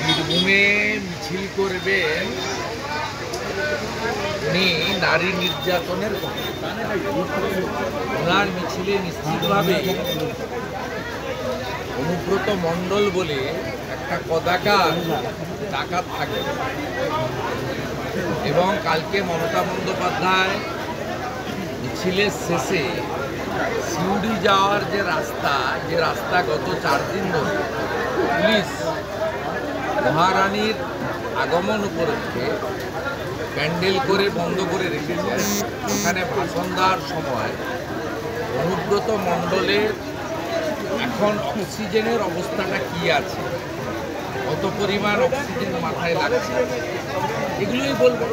বীরভূমে মিছিল করবেন উনি নারী নির্যাতনের ওনার মিছিলে নিশ্চিতভাবে অনুব্রত মণ্ডল বলে একটা কদাকার ডাকাত থাকে এবং কালকে মমতা বন্দ্যোপাধ্যায় মিছিলের শেষে সিউড়ি যাওয়ার যে রাস্তা গত 4 দিন ধরে পুলিশ মহারানীর আগমন উপলক্ষে প্যান্ডেল করে বন্ধ করে রেখেছে। ওখানে ভাষণ দেওয়ার সময় অনুব্রত মণ্ডলের এখন অক্সিজেনের অবস্থাটা কি আছে, কত পরিমাণ অক্সিজেন মাথায় লাগছে, এগুলোই বলবো।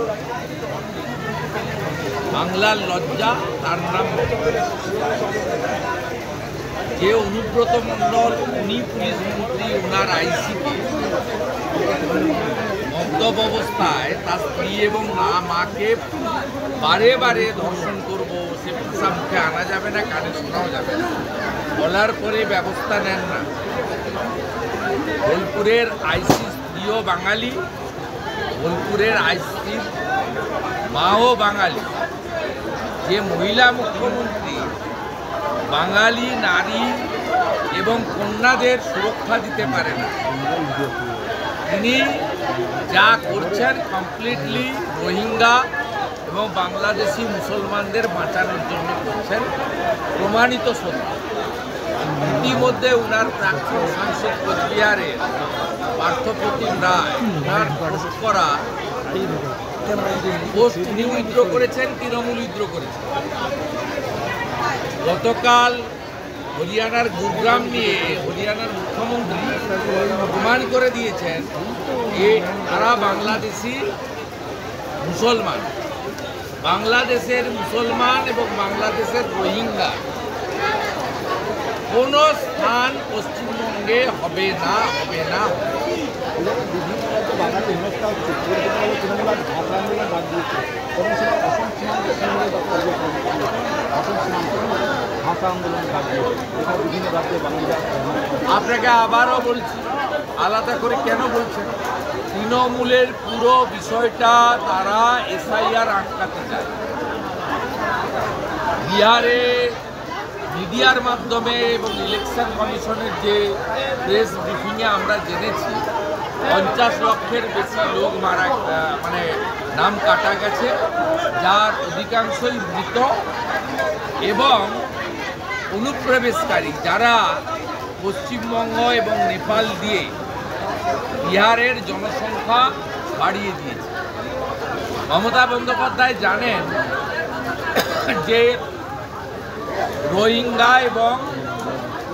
বাংলার লজ্জা, তার নাম যে অনুব্রত মণ্ডল, উনি পুলিশ মন্ত্রী, ওনার আইসিকে মদ্যপ অবস্থায় তার স্ত্রী এবং মাকে বারে বারে ধর্ষণ করবো, সে ভাষা মুখে আনা যাবে না, কানে শোনাও যাবে না, বলার পরে ব্যবস্থা নেন না। বোলপুরের আইসি স্ত্রীও বাঙালি, বোলপুরের আইসির মাও বাঙালি। যে মহিলা মুখ্যমন্ত্রী বাঙালি নারী এবং কন্যাদের সুরক্ষা দিতে পারে না, তিনি যা করছেন কমপ্লিটলি রোহিঙ্গা এবং বাংলাদেশি মুসলমানদের বাঁচানোর জন্য করছেন, প্রমাণিত সত্য। ইতিমধ্যে উনার প্রাক্তন সাংসদ কোচবিহারের পার্থপ্রতিম রায় উনার পোস্ট করা পোস্ট উনি উইথড্র করেছেন, তৃণমূল উইথড্র করেছেন। গতকাল হরিয়ানার গুরগ্রাম নিয়ে হরিয়ানার মুখ্যমন্ত্রী প্রমাণ করে দিয়েছেন যে তারা বাংলাদেশি মুসলমান, বাংলাদেশের মুসলমান এবং বাংলাদেশের রোহিঙ্গা কোনো স্থান পশ্চিমবঙ্গে হবে না, হবে না। আপনাকে আবারও বলছি, আলাদা করে কেন বলছেন, তৃণমূলের পুরো বিষয়টা তারা এসআইআর আটকাতে চায়। বিহারে মিডিয়ার মাধ্যমে এবং ইলেকশন কমিশনের যে প্রেস ব্রিফিংয়ে আমরা জেনেছি 50 লক্ষের বেশি লোক নাম কাটা গেছে, যার অধিকাংশই মৃত এবং অনুপ্রবেশকারী, যারা পশ্চিমবঙ্গ এবং নেপাল দিয়ে বিহারের জনসংখ্যা বাড়িয়ে দিয়েছে। মমতা বন্দ্যোপাধ্যায় জানেন যে রোহিঙ্গা এবং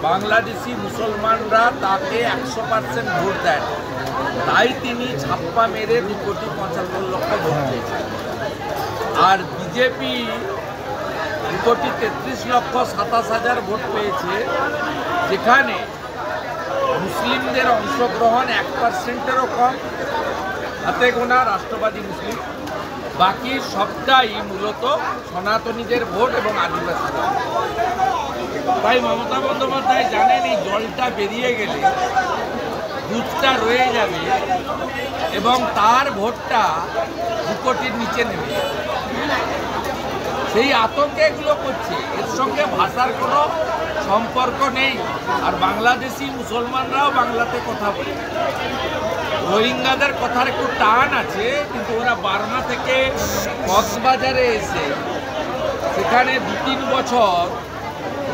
বাংলাদেশি মুসলমানরা তাকে 100% ভোট দেন, তাই তিনি ছাপ্পা মেরে 2,75,00,000 ভোট পেয়েছেন। আর বিজেপি 2,33,27,000 ভোট পেয়েছে, যেখানে মুসলিমদের অংশগ্রহণ 1%-এরও কম, হাতে গোনা রাষ্ট্রবাদী মুসলিম, বাকি সবটাই মূলত সনাতনীদের ভোট এবং আদিবাসী ভোট। তাই মমতা বন্দ্যোপাধ্যায় জানেন এই জলটা বেরিয়ে গেলে দুধটা রয়ে যাবে এবং তার ভোটটা 2 কোটির নিচে নেমে যাবে। সেই আতঙ্কে এগুলো করছে, এর সঙ্গে ভাষার কোনো সম্পর্ক নেই। আর বাংলাদেশি মুসলমানরাও বাংলাতে কথা বলে, রোহিঙ্গাদের কথার একটু টান আছে, কিন্তু ওরা বার্মা থেকে কক্সবাজারে এসে সেখানে 2-3 বছর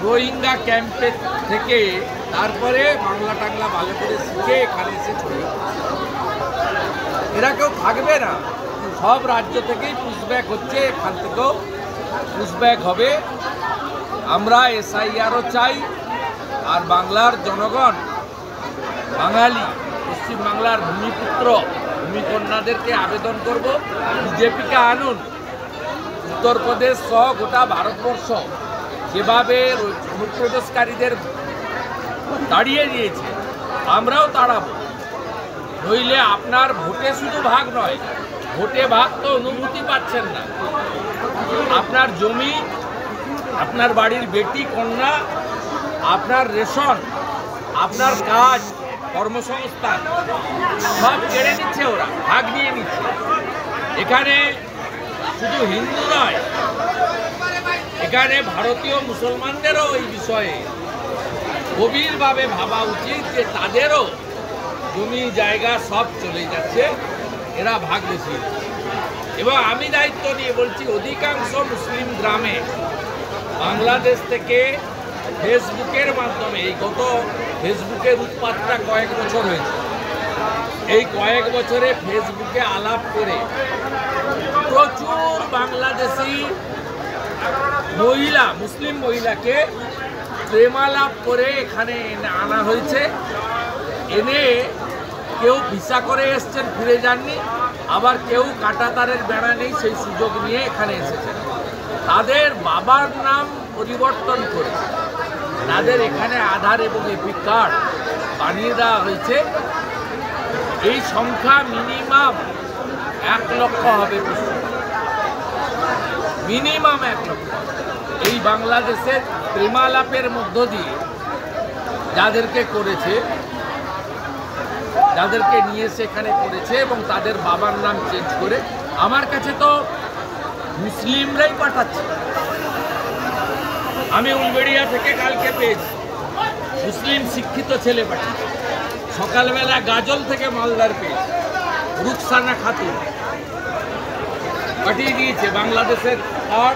রোহিঙ্গা ক্যাম্পে থেকে তারপরে বাংলা টাংলা ভালো করে শিখে এখানে এসে চলে এরা কেউ থাকবে না। সব রাজ্য থেকেই পুশব্যাক হচ্ছে, এখান থেকেও পুশব্যাক হবে। আমরা এসআইআরও চাই। আর বাংলার জনগণ, বাঙালি পশ্চিমবাংলার ভূমিপুত্র ভূমিকন্যাদেরকে আবেদন করব, বিজেপিকে আনুন। উত্তরপ্রদেশ সহ গোটা ভারতবর্ষ যেভাবে অনুপ্রবেশকারীদের তাড়িয়ে দিয়েছে, আমরাও তাড়াবো। নইলে আপনার ভোটে শুধু ভাগ নয়, ভোটে ভাগ তো অনুভূতি পাচ্ছেন না। আপনার জমি, আপনার বাড়ির বেটি কন্যা, আপনার রেশন, আপনার কাজ কর্মসংস্থান সব কেড়ে নিচ্ছে, ওরা ভাগ নিয়ে নিচ্ছে। এখানে শুধু হিন্দু নয়, এখানে ভারতীয় মুসলমানদেরও এই বিষয়ে গভীরভাবে ভাবা উচিত যে তাদেরও জমি জায়গা সব চলে যাচ্ছে, এরা ভাগ বেশি। এবং আমি দায়িত্ব নিয়ে বলছি, অধিকাংশ মুসলিম গ্রামে বাংলাদেশ থেকে ফেসবুকের মাধ্যমে, এই গত ফেসবুকের উৎপাতটা কয়েক বছর হয়েছে, এই কয়েক বছরে ফেসবুকে আলাপ করে প্রচুর বাংলাদেশি মহিলা, মুসলিম মহিলাকে প্রেমালাপ করে এখানে আনা হয়েছে। এনে কেউ ভিসা করে এসছেন, ফিরে যাননি, আবার কেউ কাঁটাতারের বেড়া নেই সেই সুযোগ নিয়ে এখানে এসেছেন। তাদের বাবার নাম পরিবর্তন করে তাদের এখানে আধার এবং এপিক কার্ড বানিয়ে দেওয়া হয়েছে। এই সংখ্যা মিনিমাম 1 লক্ষ হবে, মিনিমাম 1 লক্ষ। এই বাংলাদেশের প্রেমালাপের মধ্য দিয়ে যাদেরকে করেছে, যাদেরকে নিয়ে সেখানে করেছে এবং তাদের বাবার নাম চেঞ্জ করে, আমার কাছে তো মুসলিমরাই পাঠাচ্ছে। আমি উলবেড়িয়া থেকে কালকে পেয়েছি, মুসলিম শিক্ষিত ছেলে পাঠিয়েছে। সকালবেলা গাজল থেকে মালদার পেয়েছি, রুকসানা খাতুন পাঠিয়ে দিয়েছে বাংলাদেশের। আর